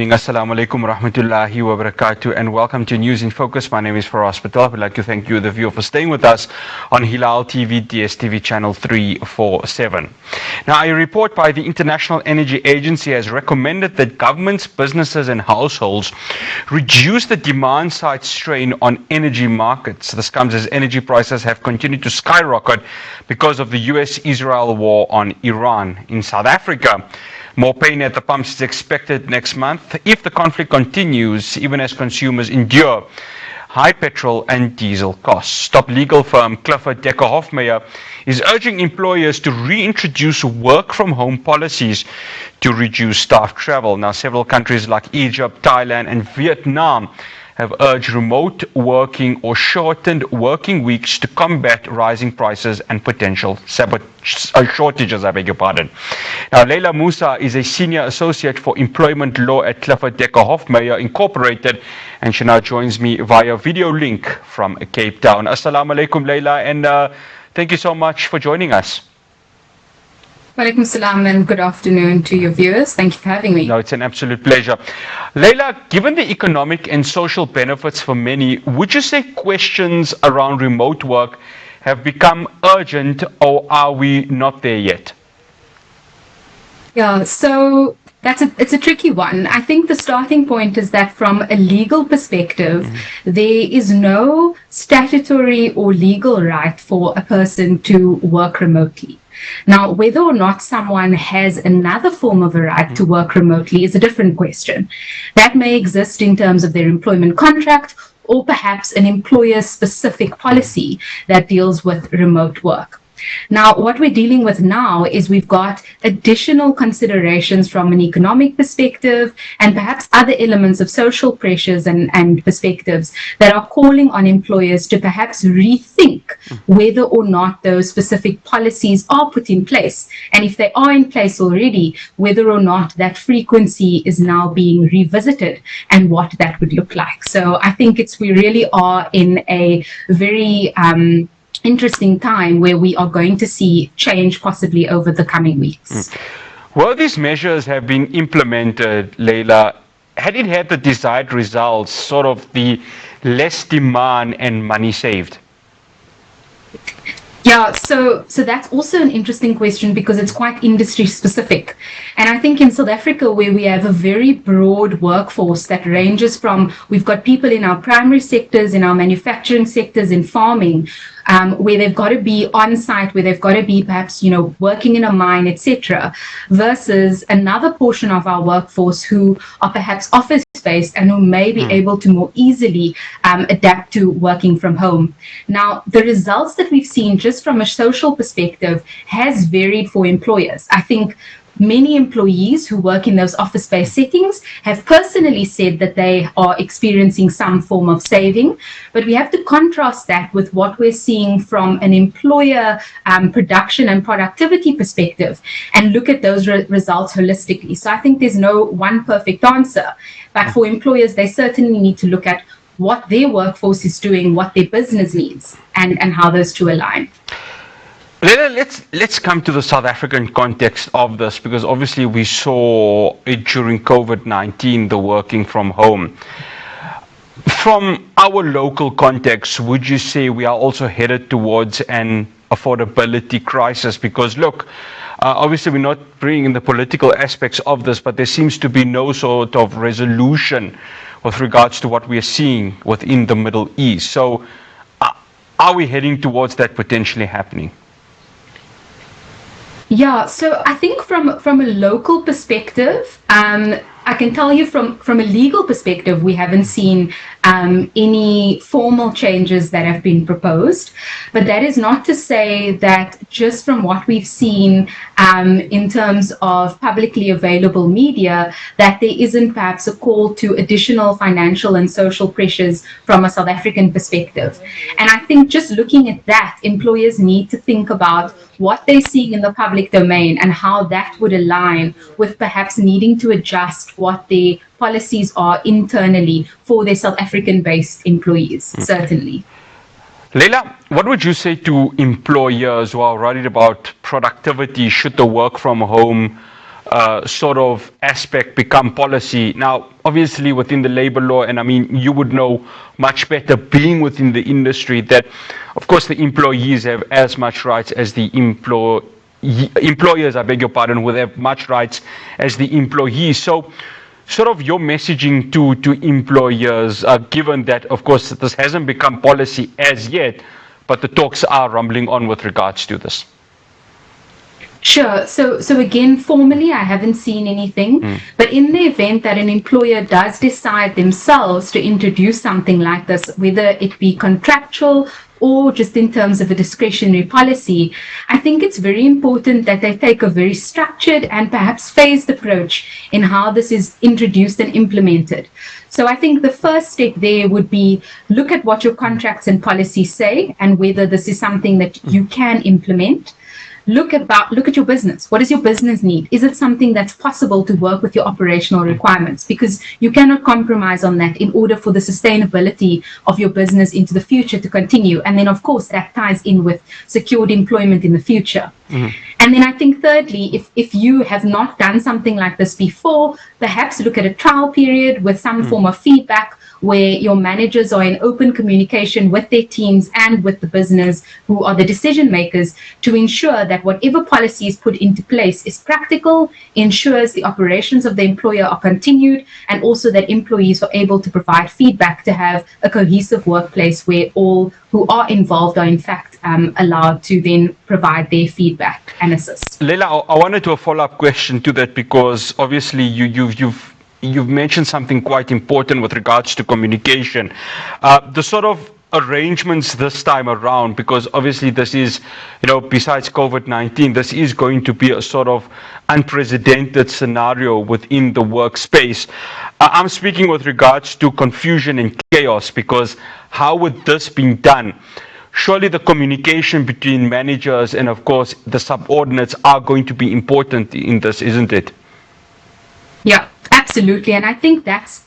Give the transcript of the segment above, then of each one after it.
evening. Assalamu alaikum rahmatullahi wa barakatuh, and welcome to News in Focus. My name is Fahraaz Patel. We'd like to thank you, the viewer, for staying with us on Hilaal TV, DSTV channel 347. Now, a report by the International Energy Agency has recommended that governments, businesses and households reduce the demand side strain on energy markets. This comes as energy prices have continued to skyrocket because of the US-Israel war on Iran. In South Africa, more pain at the pumps is expected next month if the conflict continues, even as consumers endure high petrol and diesel costs. Top legal firm Clifford Decker Hofmeyr is urging employers to reintroduce work-from-home policies to reduce staff travel. Now, several countries like Egypt, Thailand and Vietnam have urged remote working or shortened working weeks to combat rising prices and potential shortages, I beg your pardon. Now, Leila Moosa is a senior associate for employment law at Clifford Decker Hofmeyr Incorporated, and she now joins me via video link from Cape Town. Assalamu alaikum, Leila, and thank you so much for joining us. Walaikum salam and good afternoon to your viewers. Thank you for having me. No, it's an absolute pleasure. Leila, given the economic and social benefits for many, would you say questions around remote work have become urgent, or are we not there yet? Yeah, so it's a tricky one. I think the starting point is that from a legal perspective, there is no statutory or legal right for a person to work remotely. Now, whether or not someone has another form of a right to work remotely is a different question. That may exist in terms of their employment contract or perhaps an employer-specific policy that deals with remote work. Now, what we're dealing with now is we've got additional considerations from an economic perspective and perhaps other elements of social pressures and perspectives that are calling on employers to perhaps rethink whether or not those specific policies are put in place. And if they are in place already, whether or not that frequency is now being revisited and what that would look like. So I think we really are in a very interesting time where we are going to see change possibly over the coming weeks. Well, these measures have been implemented, Leila. Had it had the desired results, sort of the less demand and money saved? Yeah, so that's also an interesting question because it's quite industry specific. And I think in South Africa, where we have a very broad workforce that ranges from, we've got people in our primary sectors, in our manufacturing sectors, in farming, where they've got to be on site, where they've got to be perhaps, working in a mine, etc., versus another portion of our workforce who are perhaps office-based and who may be able to more easily adapt to working from home. Now, the results that we've seen just from a social perspective has varied for employers. I think many employees who work in those office-based settings have personally said that they are experiencing some form of saving, but we have to contrast that with what we're seeing from an employer production and productivity perspective and look at those results holistically. So I think there's no one perfect answer, but for employers, they certainly need to look at what their workforce is doing, what their business needs, and how those two align. Let's come to the South African context of this, because obviously we saw it during COVID-19, the working from home. From our local context, would you say we are also headed towards an affordability crisis? Because look, obviously we're not bringing in the political aspects of this, but there seems to be no sort of resolution with regards to what we are seeing within the Middle East. So are we heading towards that potentially happening? Yeah, so I think from a local perspective, I can tell you from a legal perspective, we haven't seen any formal changes that have been proposed. But that is not to say that just from what we've seen in terms of publicly available media, that there isn't perhaps a call to additional financial and social pressures from a South African perspective. And I think just looking at that, employers need to think about what they're seeing in the public domain and how that would align with perhaps needing to adjust what the policies are internally for their South African-based employees, certainly. Leila, what would you say to employers who are worried about productivity should the work from home sort of aspect become policy? Now, obviously within the labor law, and I mean, you would know much better being within the industry that, of course, the employees have as much rights as the employers, I beg your pardon, would have much rights as the employees. So, sort of your messaging to employers, given that, of course, this hasn't become policy as yet, but the talks are rumbling on with regards to this. Sure. So again, formally, I haven't seen anything. But in the event that an employer does decide themselves to introduce something like this, whether it be contractual or just in terms of a discretionary policy, I think it's very important that they take a very structured and perhaps phased approach in how this is introduced and implemented. So I think the first step there would be look at what your contracts and policies say and whether this is something that you can implement. Look at your business. What does your business need? Is it something that's possible to work with your operational requirements? Because you cannot compromise on that in order for the sustainability of your business into the future to continue. And then, of course, that ties in with secured employment in the future. And then I think thirdly, if you have not done something like this before, perhaps look at a trial period with some form of feedback where your managers are in open communication with their teams and with the business who are the decision makers to ensure that whatever policy is put into place is practical, ensures the operations of the employer are continued, and also that employees are able to provide feedback to have a cohesive workplace where all who are involved are in fact allowed to then provide their feedback and assist. Leila, I wanted to a follow-up question to that because obviously you've mentioned something quite important with regards to communication. The sort of arrangements this time around, because obviously this is, besides COVID-19, this is going to be a sort of unprecedented scenario within the workspace. I'm speaking with regards to confusion and chaos, because how would this be done? Surely the communication between managers and, of course, the subordinates are going to be important in this, isn't it? Yeah, absolutely. And I think that's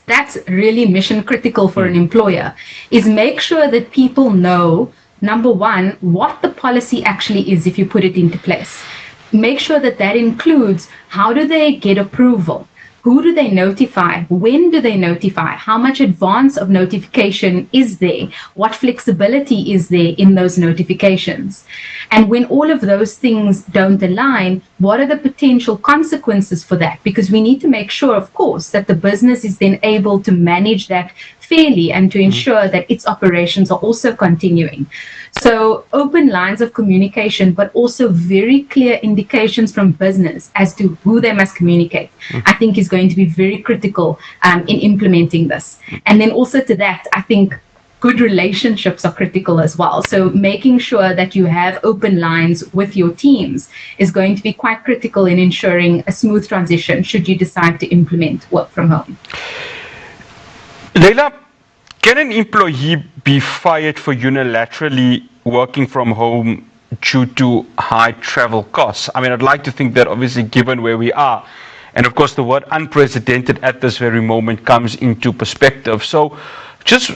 really mission critical for an employer, is make sure that people know, number one, what the policy actually is if you put it into place. Make sure that that includes how do they get approval? Who do they notify? When do they notify? How much advance of notification is there? What flexibility is there in those notifications? And when all of those things don't align, what are the potential consequences for that? Because we need to make sure, of course, that the business is then able to manage that fairly and to ensure that its operations are also continuing. So open lines of communication, but also very clear indications from business as to who they must communicate, I think is going to be very critical in implementing this. And then also to that, I think good relationships are critical as well. So making sure that you have open lines with your teams is going to be quite critical in ensuring a smooth transition should you decide to implement work from home. Leila, can an employee be fired for unilaterally working from home due to high travel costs? I mean, I'd like to think that obviously given where we are, and of course the word unprecedented at this very moment comes into perspective. So just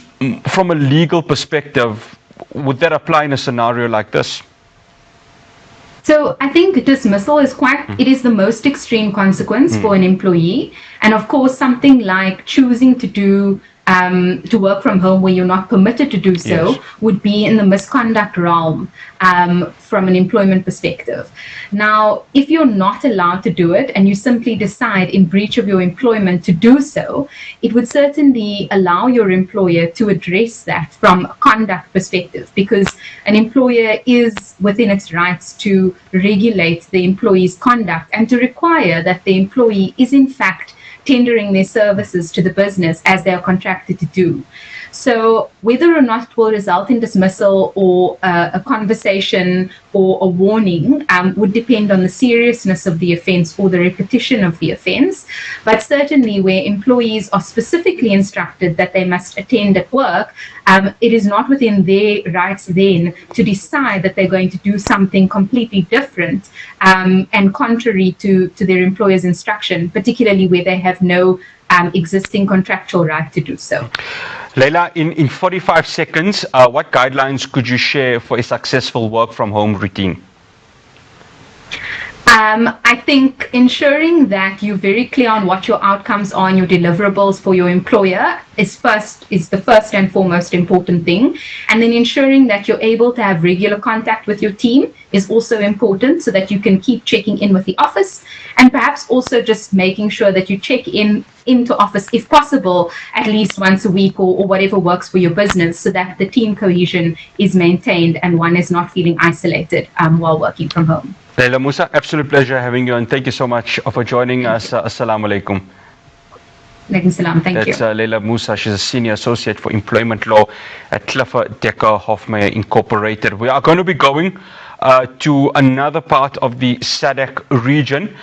from a legal perspective, would that apply in a scenario like this? So I think dismissal is it is the most extreme consequence for an employee. And of course, something like choosing to work from home where you're not permitted to do so would be in the misconduct realm from an employment perspective. Now, if you're not allowed to do it and you simply decide in breach of your employment to do so, it would certainly allow your employer to address that from a conduct perspective, because an employer is within its rights to regulate the employee's conduct and to require that the employee is in fact tendering their services to the business as they are contracted to do. So whether or not it will result in dismissal or a conversation or a warning would depend on the seriousness of the offence or the repetition of the offence. But certainly where employees are specifically instructed that they must attend at work, it is not within their rights then to decide that they're going to do something completely different and contrary to their employer's instruction, particularly where they have no existing contractual right to do so. Leila, in 45 seconds, what guidelines could you share for a successful work from home routine? I think ensuring that you're very clear on what your outcomes are and your deliverables for your employer is the first and foremost important thing. And then ensuring that you're able to have regular contact with your team is also important, so that you can keep checking in with the office, and perhaps also just making sure that you check into office, if possible, at least once a week, or whatever works for your business, so that the team cohesion is maintained and one is not feeling isolated while working from home. Leila Moosa, absolute pleasure having you, and thank you so much for joining us. Assalamu alaikum. Alaikum salam. Thank you. That's Leila Moosa. She's a senior associate for employment law at Clifford Decker Hofmeyer Incorporated. We are going to be going to another part of the SADC region.